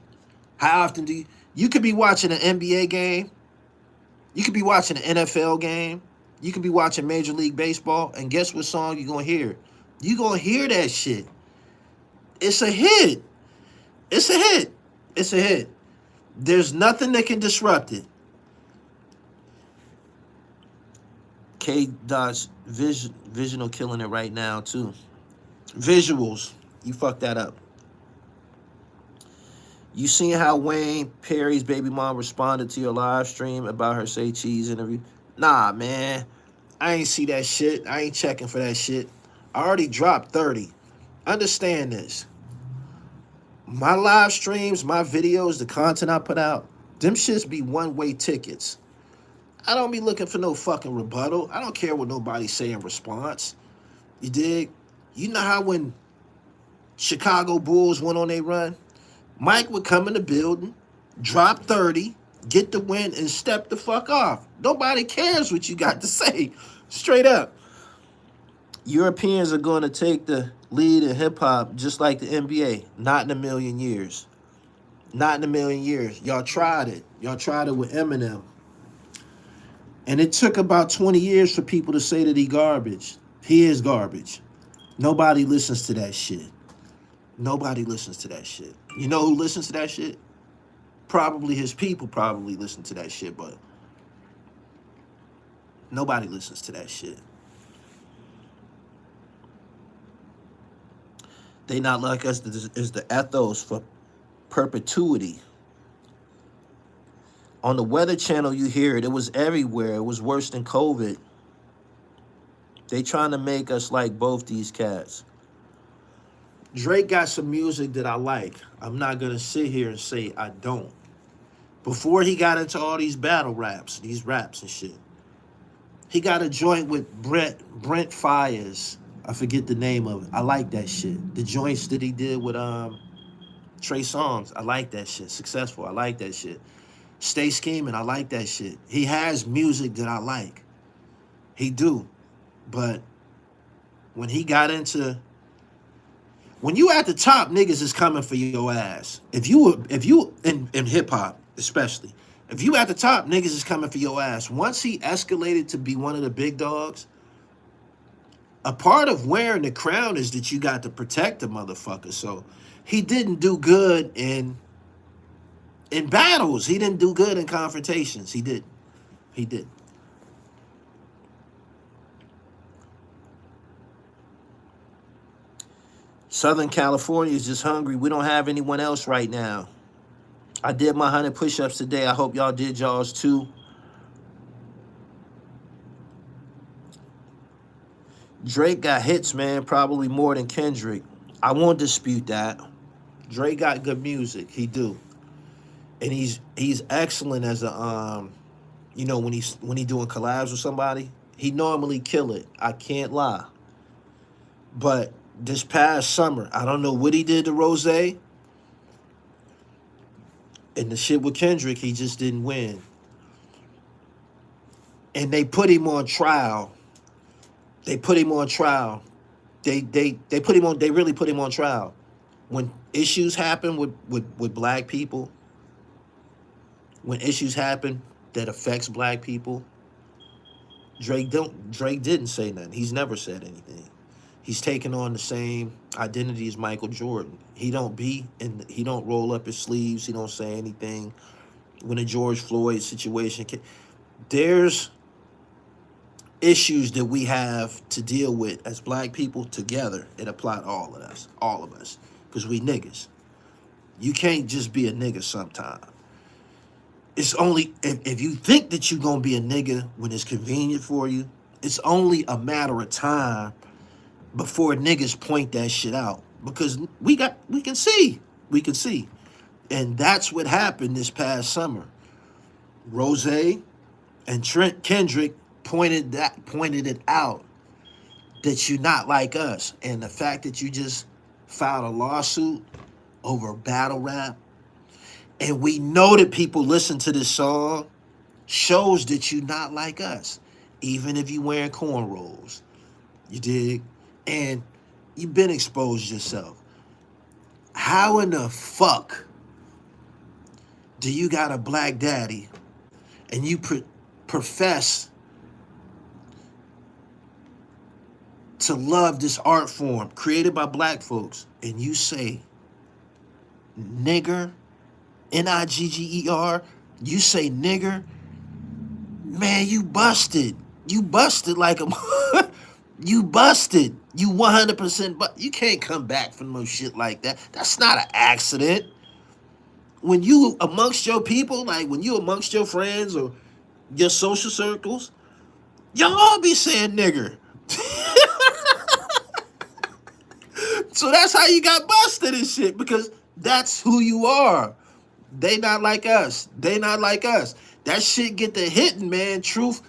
How often do you could be watching an NBA game, you could be watching an NFL game, you could be watching Major League Baseball, and guess what song you're gonna hear? You're gonna hear that shit. It's a hit. It's a hit. It's a hit. There's nothing that can disrupt it. K-Dot's Visional killing it right now, too. Visuals. You fucked that up. You seen how Wayne Perry's baby mom responded to your live stream about her Say Cheese interview? Nah, man. I ain't see that shit. I ain't checking for that shit. I already dropped 30. Understand this. My live streams, my videos, the content I put out, them shits be one-way tickets. I don't be looking for no fucking rebuttal. I don't care what nobody say in response. You dig? You know how when Chicago Bulls went on their run, Mike would come in the building, drop 30, Get the win and step the fuck off. Nobody cares what you got to say. Straight up. Europeans are going to take the lead in hip hop just like the NBA. Not in a million years. Not in a million years. Y'all tried it. Y'all tried it with Eminem. And it took about 20 years for people to say that he garbage. He is garbage. Nobody listens to that shit. Nobody listens to that shit. You know who listens to that shit? Probably his people probably listen to that shit, but nobody listens to that shit. They not like us is the ethos for perpetuity. On the Weather Channel, you hear it. It was everywhere. It was worse than COVID. They trying to make us like both these cats. Drake got some music that I like. I'm not going to sit here and say I don't. Before he got into all these battle raps, these raps and shit, he got a joint with Brent Fires. I forget the name of it. I like that shit. The joints that he did with Trey Songz, I like that shit. Successful, I like that shit. Stay Scheming, I like that shit. He has music that I like. He do. But when he got into, when you at the top, niggas is coming for your ass. If you in hip hop, especially, if you at the top, niggas is coming for your ass. Once he escalated to be one of the big dogs, a part of wearing the crown is that you got to protect the motherfucker. So he didn't do good in battles. He didn't do good in confrontations. He didn't. He didn't. Southern California is just hungry. We don't have anyone else right now. I did my 100 push-ups today. I hope y'all did y'all's too. Drake got hits, man, probably more than Kendrick. I won't dispute that. Drake got good music. He do. And he's excellent as a you know, when he doing collabs with somebody, he normally kill it. I can't lie. But this past summer, I don't know what he did to Rose. And the shit with Kendrick, he just didn't win. And they put him on trial. They put him on trial. They put him on. They really put him on trial. When issues happen with black people, when issues happen that affects black people, Drake didn't say nothing. He's never said anything. He's taken on the same identity as Michael Jordan. He don't roll up his sleeves. He don't say anything. When the George Floyd situation, there's issues that we have to deal with as black people together. It apply to all of us, because we niggas. You can't just be a nigga sometime. It's only, if you think that you're going to be a nigga when it's convenient for you, it's only a matter of time before niggas point that shit out. Because we can see. And that's what happened this past summer. Rose and Kendrick pointed it out, that you're not like us. And the fact that you just filed a lawsuit over battle rap, and we know that people listen to this song, shows that you're not like us, even if you wearing cornrows. You dig? And you've been exposed yourself. How in the fuck do you got a black daddy and you profess to love this art form created by black folks, and you say nigger, Nigger, you say nigger, man, you busted. You busted like a, you busted. You 100%, but you can't come back from no shit like that. That's not an accident. When you amongst your people, like when you amongst your friends or your social circles, y'all all be saying nigger. So that's how you got busted and shit, because that's who you are. They not like us. They not like us. That shit get the hitting, man. Truth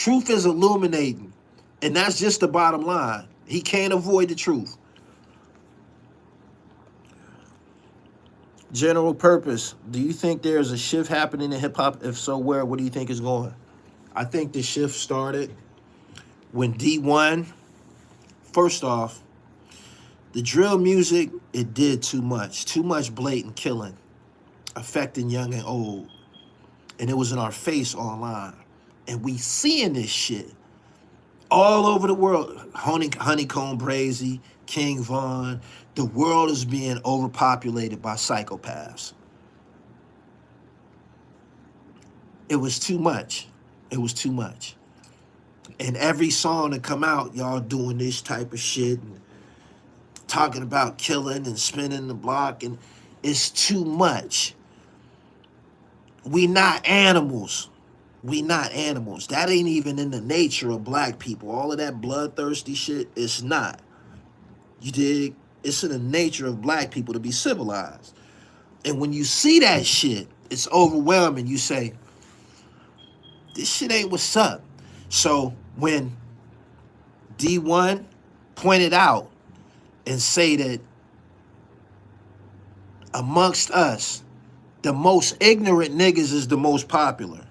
is illuminating. And that's just the bottom line. He can't avoid the truth. General purpose. Do you think there's a shift happening in hip hop? If so, where? What do you think is going? I think the shift started when D1. First off, the drill music, it did too much blatant killing, affecting young and old, and it was in our face online, and we seeing this shit all over the world. Honeycomb Brazy, King Von. The world is being overpopulated by psychopaths. It was too much. It was too much. And every song that come out, y'all doing this type of shit and talking about killing and spinning the block, and it's too much. We not animals. We not animals. That ain't even in the nature of black people. All of that bloodthirsty shit, it's not. You dig? It's in the nature of black people to be civilized. And when you see that shit, it's overwhelming. You say, this shit ain't what's up. So when D1 pointed out and say that amongst us, the most ignorant niggas is the most popular.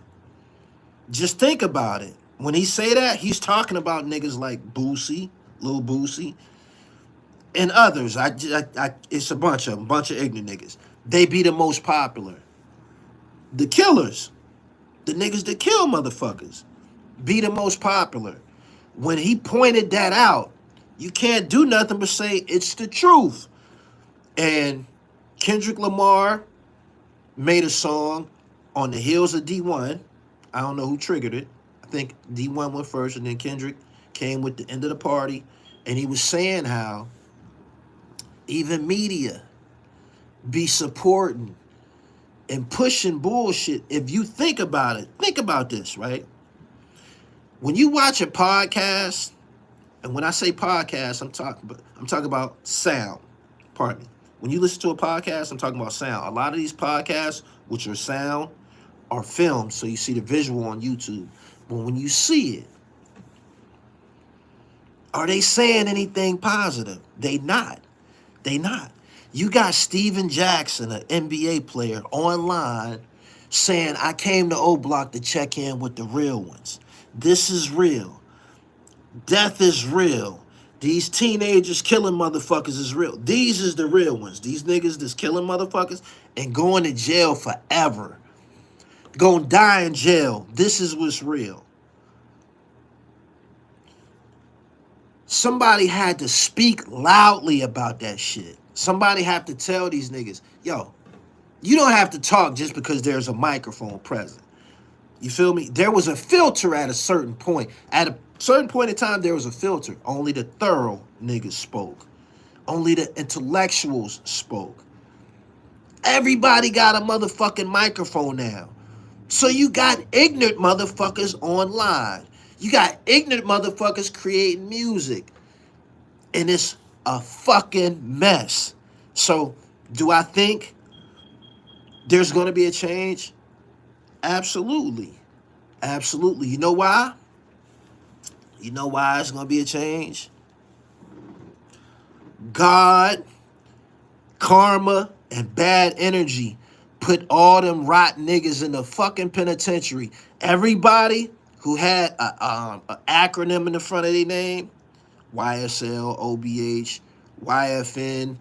Just think about it. When he say that, he's talking about niggas like Boosie, Lil Boosie, and others. It's a bunch of them, bunch of ignorant niggas. They be the most popular. The killers, the niggas that kill motherfuckers, be the most popular. When he pointed that out, you can't do nothing but say it's the truth. And Kendrick Lamar made a song on the heels of D1. I don't know who triggered it. I think D1 went first, and then Kendrick came with the end of the party. And he was saying how even media be supporting and pushing bullshit. If you think about it, think about this, right? When you watch a podcast, and when I say podcast, I'm talking about sound. Pardon me. When you listen to a podcast, I'm talking about sound. A lot of these podcasts, which are sound, are filmed, so you see the visual on YouTube. But when you see it, are they saying anything positive? They not. They not. You got Steven Jackson, an NBA player, online saying, I came to O Block to check in with the real ones. This is real. Death is real. These teenagers killing motherfuckers is real. These is the real ones. These niggas that's killing motherfuckers and going to jail forever. Gonna die in jail. This is what's real. Somebody had to speak loudly about that shit. Somebody had to tell these niggas, yo, you don't have to talk just because there's a microphone present. You feel me? There was a filter at a certain point. At a certain point in time, there was a filter. Only the thorough niggas spoke. Only the intellectuals spoke. Everybody got a motherfucking microphone now. So you got ignorant motherfuckers online. You got ignorant motherfuckers creating music. And it's a fucking mess. So do I think there's going to be a change? Absolutely. Absolutely. You know why? You know why it's going to be a change? God, karma, and bad energy put all them rotten niggas in the fucking penitentiary. Everybody who had a acronym in the front of their name, YSL, OBH, YFN,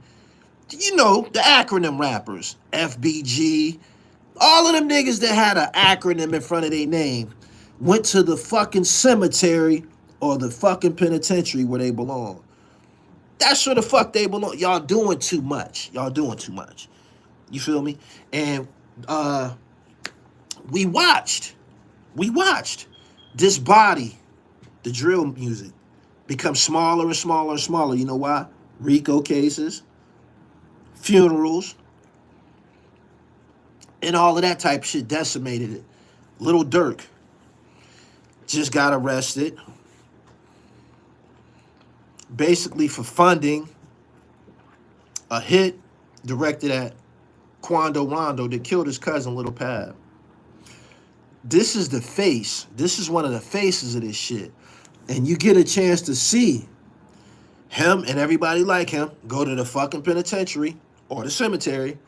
you know, the acronym rappers, FBG, all of them niggas that had an acronym in front of their name went to the fucking cemetery or the fucking penitentiary where they belong. That's where the fuck they belong. Y'all doing too much. Y'all doing too much. You feel me? And we watched this body, the drill music, become smaller and smaller and smaller. You know why? RICO cases, funerals, and all of that type of shit decimated it. Little Dirk just got arrested, basically for funding a hit directed at Quando Rondo that killed his cousin, Little Pab. This is the face. This is one of the faces of this shit. And you get a chance to see him and everybody like him go to the fucking penitentiary or the cemetery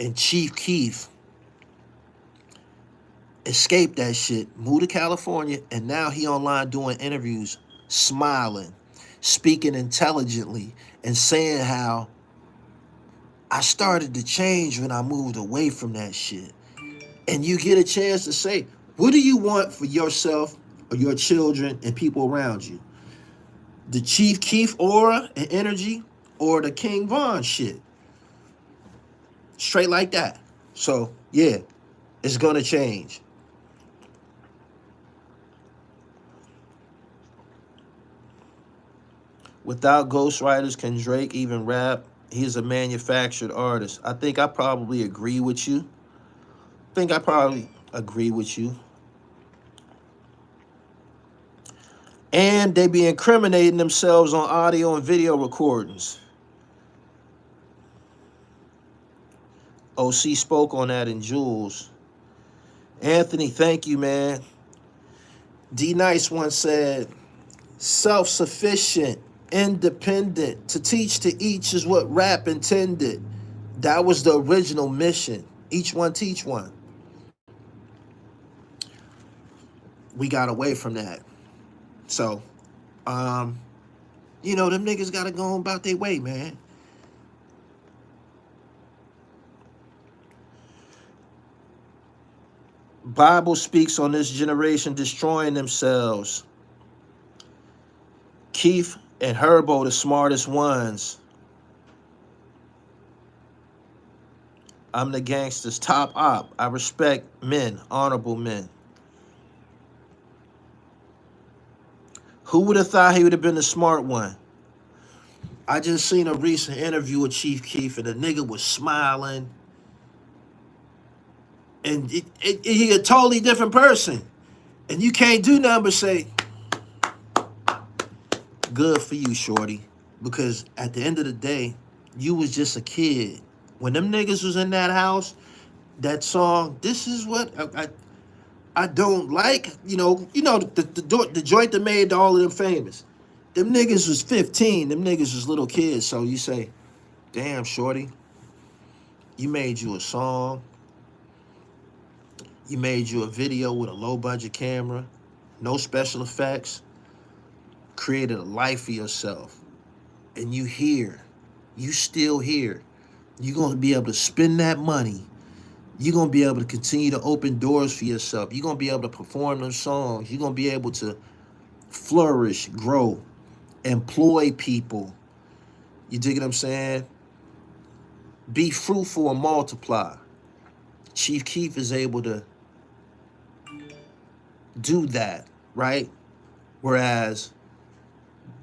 And Chief Keef escaped that shit, moved to California, and now he online doing interviews, smiling, speaking intelligently, and saying how I started to change when I moved away from that shit. And you get a chance to say, what do you want for yourself or your children and people around you? The Chief Keef aura and energy, or the King Von shit? Straight like that. So, yeah, it's gonna change. Without ghostwriters, can Drake even rap? He's a manufactured artist. I think I probably agree with you. And they be incriminating themselves on audio and video recordings. OC spoke on that in Jules. Anthony, thank you, man. D Nice once said, self-sufficient, independent, to teach to each is what rap intended. That was the original mission. Each one teach one. We got away from that. So, them niggas gotta go on about their way, man. Bible speaks on this generation destroying themselves. Keith and Herbo, the smartest ones. I'm the gangster's top op. I respect men, honorable men. Who would have thought he would have been the smart one? I just seen a recent interview with Chief Keef, and the nigga was smiling. And he a totally different person. And you can't do nothing but say, good for you, shorty. Because at the end of the day, you was just a kid. When them niggas was in that house, that song, this is what I don't like. The joint that made all of them famous. Them niggas was 15. Them niggas was little kids. So you say, damn, shorty, you made you a song. You made you a video with a low-budget camera, no special effects, created a life for yourself. And you here. You still here. You're going to be able to spend that money. You're going to be able to continue to open doors for yourself. You're going to be able to perform those songs. You're going to be able to flourish, grow, employ people. You dig what I'm saying? Be fruitful and multiply. Chief Keef is able to do that, right? Whereas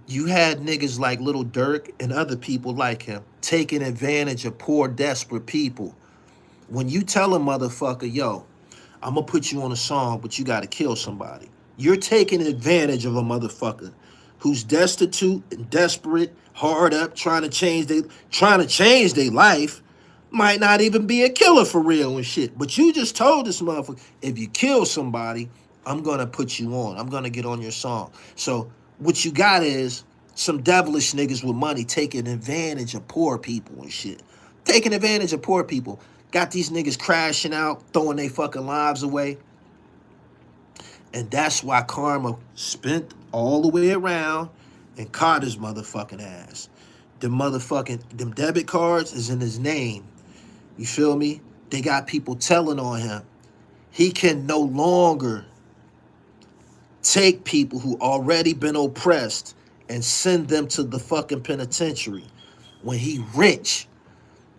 you had niggas like Little Dirk and other people like him taking advantage of poor, desperate people. When you tell a motherfucker, yo, I'm going to put you on a song, but you got to kill somebody. You're taking advantage of a motherfucker who's destitute and desperate, hard up, trying to change their life, might not even be a killer for real and shit. But you just told this motherfucker, if you kill somebody, I'm going to put you on. I'm going to get on your song. So what you got is some devilish niggas with money taking advantage of poor people and shit. Taking advantage of poor people. Got these niggas crashing out, throwing their fucking lives away. And that's why karma spent all the way around and caught his motherfucking ass. Them debit cards is in his name. You feel me? They got people telling on him. He can no longer take people who already been oppressed and send them to the fucking penitentiary. When he rich.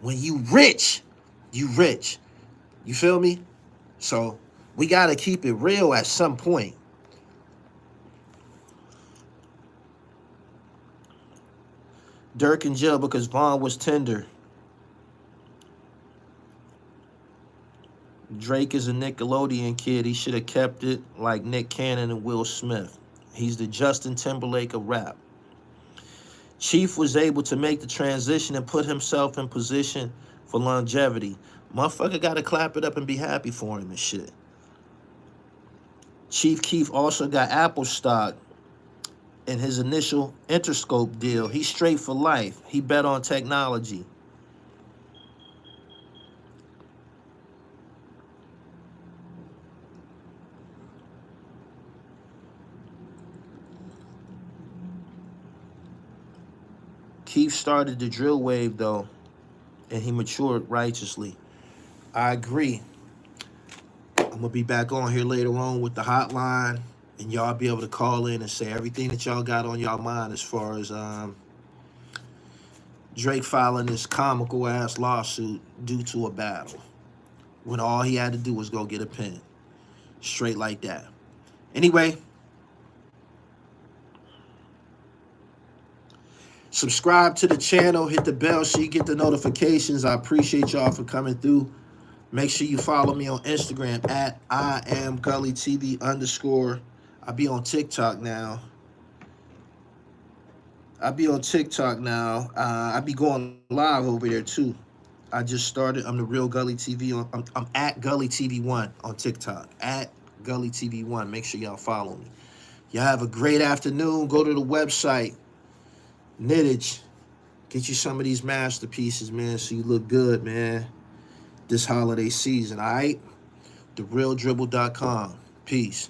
When you rich, you rich. You feel me? So we got to keep it real at some point. Dirk in jail because Vaughn was tender. Drake is a Nickelodeon kid. He should have kept it like Nick Cannon and Will Smith. He's the Justin Timberlake of rap. Chief was able to make the transition and put himself in position for longevity. Motherfucker got to clap it up and be happy for him and shit. Chief Keef also got Apple stock in his initial Interscope deal. He's straight for life. He bet on technology. Keith started the drill wave though, and he matured righteously. I agree. I'm gonna be back on here later on with the hotline, and y'all be able to call in and say everything that y'all got on y'all mind as far as Drake filing this comical ass lawsuit due to a battle, when all he had to do was go get a pen, straight like that. Anyway, subscribe to the channel, hit the bell so you get the notifications. I appreciate y'all for coming through. Make sure you follow me on Instagram at IamGullyTV_. I'll be on TikTok now. I be going live over there too. I just started. I'm the real Gully TV. I'm at Gully TV1 on TikTok. At Gully TV1. Make sure y'all follow me. Y'all have a great afternoon. Go to the website. Knittage. Get you some of these masterpieces, man, so you look good, man, this holiday season, all right? TheRealDribble.com. Peace.